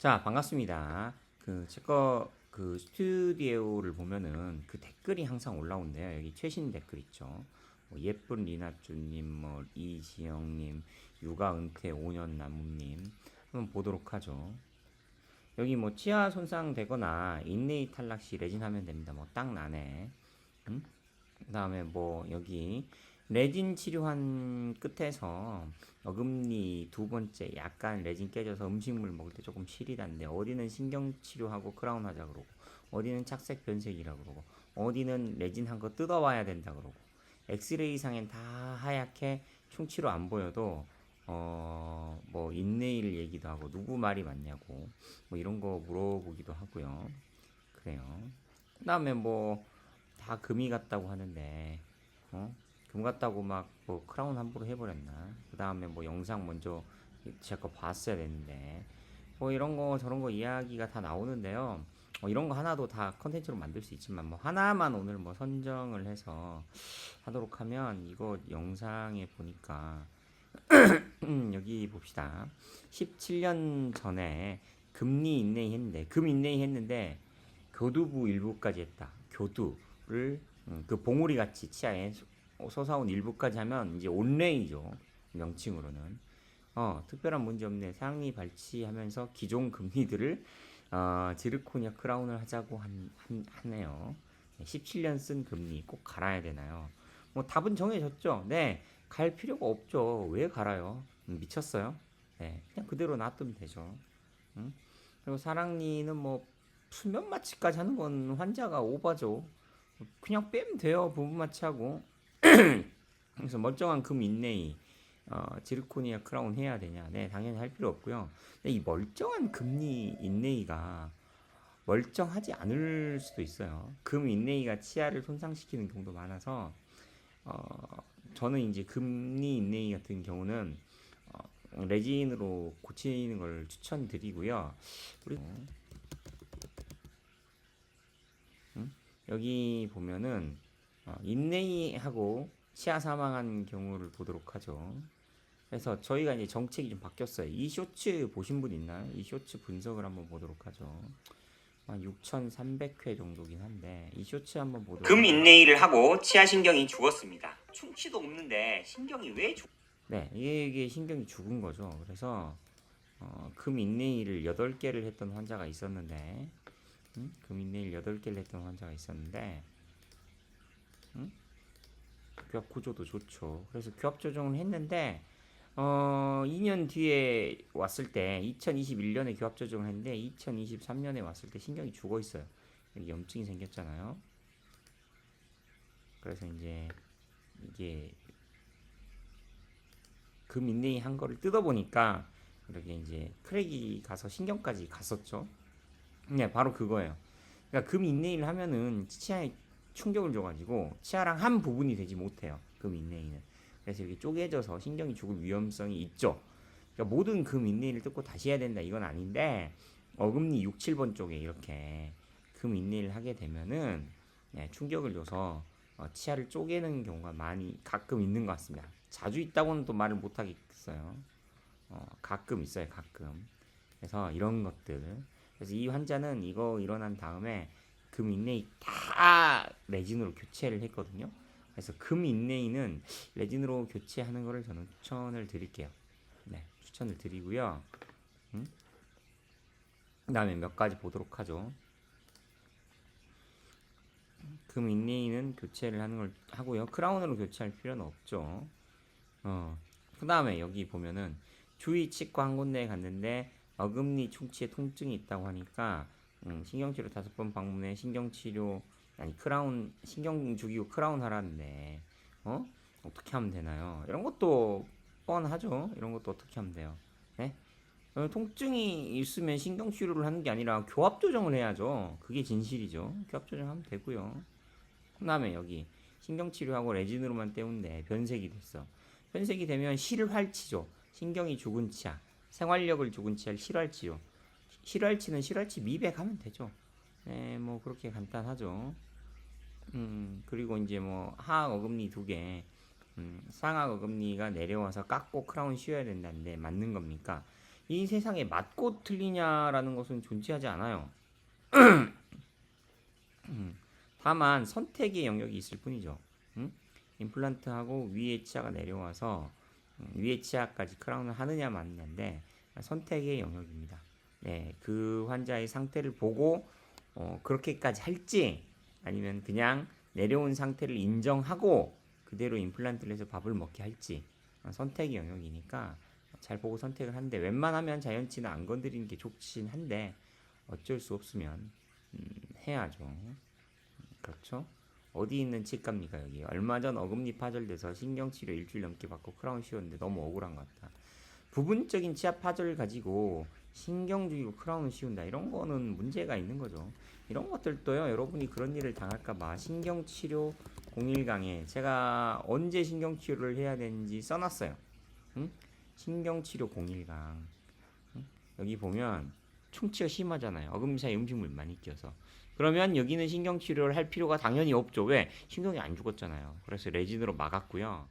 자, 반갑습니다. 제거 스튜디오를 보면은 그 댓글이 항상 올라온대요. 여기 최신 댓글 있죠. 뭐 예쁜 리나쭈님, 뭐 이지영님, 육아 은퇴 5년 나무님 한번 보도록 하죠. 여기 뭐 치아 손상 되거나 인내이 탈락 시 레진하면 됩니다. 뭐 딱 나네. 음? 그다음에 뭐 여기 레진 치료한 끝에서 어금니 두 번째 약간 레진 깨져서 음식물 먹을 때 조금 시리다는데 어디는 신경 치료하고 크라운 하자 그러고 어디는 착색 변색이라 그러고 어디는 레진 한 거 뜯어와야 된다 그러고 엑스레이 상엔 다 하얗게 충치로 안 보여도 뭐 인네일 얘기도 하고 누구 말이 맞냐고 뭐 이런 거 물어보기도 하고요. 그래요. 그다음에 뭐 다 금이 같다고 하는데 금 같다고 막 뭐 크라운 함부로 해버렸나. 그 다음에 뭐 영상 먼저 제 거 봤어야 됐는데 뭐 이런 거 저런 거 이야기가 다 나오는데요. 이런 거 하나도 다 컨텐츠로 만들 수 있지만 뭐 하나만 오늘 뭐 선정을 해서 하도록 하면 이거 영상에 보니까 여기 봅시다. 17년 전에 금리 인내이 했는데 금 인내이 했는데 교두부 일부까지 했다. 교두를 그 봉우리 같이 치아에 솟아온 일부까지 하면 이제 온레이죠. 명칭으로는. 특별한 문제 없네. 상리 발치하면서 기존 금리들을 지르코니아 크라운을 하자고 하네요. 17년 쓴 금리 꼭 갈아야 되나요? 뭐 답은 정해졌죠. 네, 갈 필요가 없죠. 왜 갈아요? 미쳤어요? 네, 그냥 그대로 놔두면 되죠. 응? 그리고 사랑니는 뭐 수면 마취까지 하는 건 환자가 오바죠. 그냥 빼면 돼요. 부분 마취하고. 그래서 멀쩡한 금 인내이 지르코니아 크라운 해야 되냐? 네, 당연히 할 필요 없고요. 근데 이 멀쩡한 금리 인내이가 멀쩡하지 않을 수도 있어요. 금 인내이가 치아를 손상시키는 경우도 많아서 저는 이제 금리 인내이 같은 경우는 레진으로 고치는 걸 추천드리고요. 우리 여기 보면은 인내이하고 치아 사망한 경우를 보도록 하죠. 그래서 저희가 이제 정책이 좀 바뀌었어요. 이 쇼츠 보신 분 있나요? 이 쇼츠 분석을 한번 보도록 하죠. 한 6,300회 정도긴 한데 이 쇼츠 한번 보도록 금 인내이를 하고 치아 신경이 죽었습니다. 충치도 없는데 신경이 왜 죽? 네, 이게 신경이 죽은 거죠. 그래서 금 인내이를 8개를 했던 환자가 있었는데 금 인내이를 8개를 했던 환자가 있었는데 교합 구조도 좋죠. 그래서 교합 조정을 했는데 2년 뒤에 왔을 때 2021년에 교합 조정을 했는데 2023년에 왔을 때 신경이 죽어 있어요. 여기 염증이 생겼잖아요. 그래서 이제 이게 금 인내이 한 거를 뜯어 보니까 이렇게 이제 크랙이 가서 신경까지 갔었죠. 네, 바로 그거예요. 그러니까 금 인내이를 하면은 치아에 충격을 줘가지고 치아랑 한 부분이 되지 못해요. 금 인내이는. 그래서 이렇게 쪼개져서 신경이 죽을 위험성이 있죠. 그러니까 모든 금 인내이를 뜯고 다시 해야 된다 이건 아닌데 어금니 6, 7번 쪽에 이렇게 금 인내이를 하게 되면은 충격을 줘서 치아를 쪼개는 경우가 많이 가끔 있는 것 같습니다. 자주 있다고는 또 말을 못 하겠어요. 가끔 있어요, 가끔. 그래서 이런 것들. 그래서 이 환자는 이거 일어난 다음에 금 인내이 다 레진으로 교체를 했거든요. 그래서 금 인내이는 레진으로 교체하는 거를 저는 추천을 드릴게요. 네, 추천을 드리고요. 그다음에 몇 가지 보도록 하죠. 금 인내이는 교체를 하는 걸 하고요. 크라운으로 교체할 필요는 없죠. 그다음에 여기 보면은 주위 치과 한 군데에 갔는데 어금니 충치에 통증이 있다고 하니까 신경치료 5번 방문해 신경치료 아니 크라운 신경 죽이고 크라운 하라는데 어떻게 하면 되나요? 이런 것도 뻔하죠. 이런 것도 어떻게 하면 돼요? 네? 통증이 있으면 신경치료를 하는 게 아니라 교합 조정을 해야죠. 그게 진실이죠. 교합 조정하면 되고요. 그다음에 여기 신경치료하고 레진으로만 때운데 변색이 됐어. 변색이 되면 실활치죠. 신경이 죽은 치아, 생활력을 죽은 치아를 실활치죠. 실활치는 실활치 미백하면 되죠. 네, 뭐 그렇게 간단하죠. 그리고 이제 뭐 하악 어금니 2개, 상악 어금니가 내려와서 깎고 크라운 씌워야 된다는데 맞는 겁니까? 이 세상에 맞고 틀리냐라는 것은 존재하지 않아요. 다만 선택의 영역이 있을 뿐이죠. 음? 임플란트하고 위에 치아가 내려와서 위에 치아까지 크라운을 하느냐 마느냐인데 선택의 영역입니다. 네, 그 환자의 상태를 보고 그렇게까지 할지 아니면 그냥 내려온 상태를 인정하고 그대로 임플란트를 해서 밥을 먹게 할지 선택의 영역이니까 잘 보고 선택을 하는데 웬만하면 자연치는 안 건드리는 게 좋긴 한데 어쩔 수 없으면 해야죠. 그렇죠? 어디 있는 치과입니까 여기? 얼마 전 어금니 파절돼서 신경치료 일주일 넘게 받고 크라운 씌웠는데 너무 억울한 것 같다. 부분적인 치아 파절을 가지고 신경 죽이고 크라운을 씌운다 이런 거는 문제가 있는 거죠. 이런 것들도요 여러분이 그런 일을 당할까봐 신경치료 01강에 제가 언제 신경치료를 해야 되는지 써놨어요. 응? 신경치료 01강 여기 보면 충치가 심하잖아요. 어금니 사이에 음식물 많이 껴서. 그러면 여기는 신경치료를 할 필요가 당연히 없죠. 왜? 신경이 안 죽었잖아요. 그래서 레진으로 막았고요.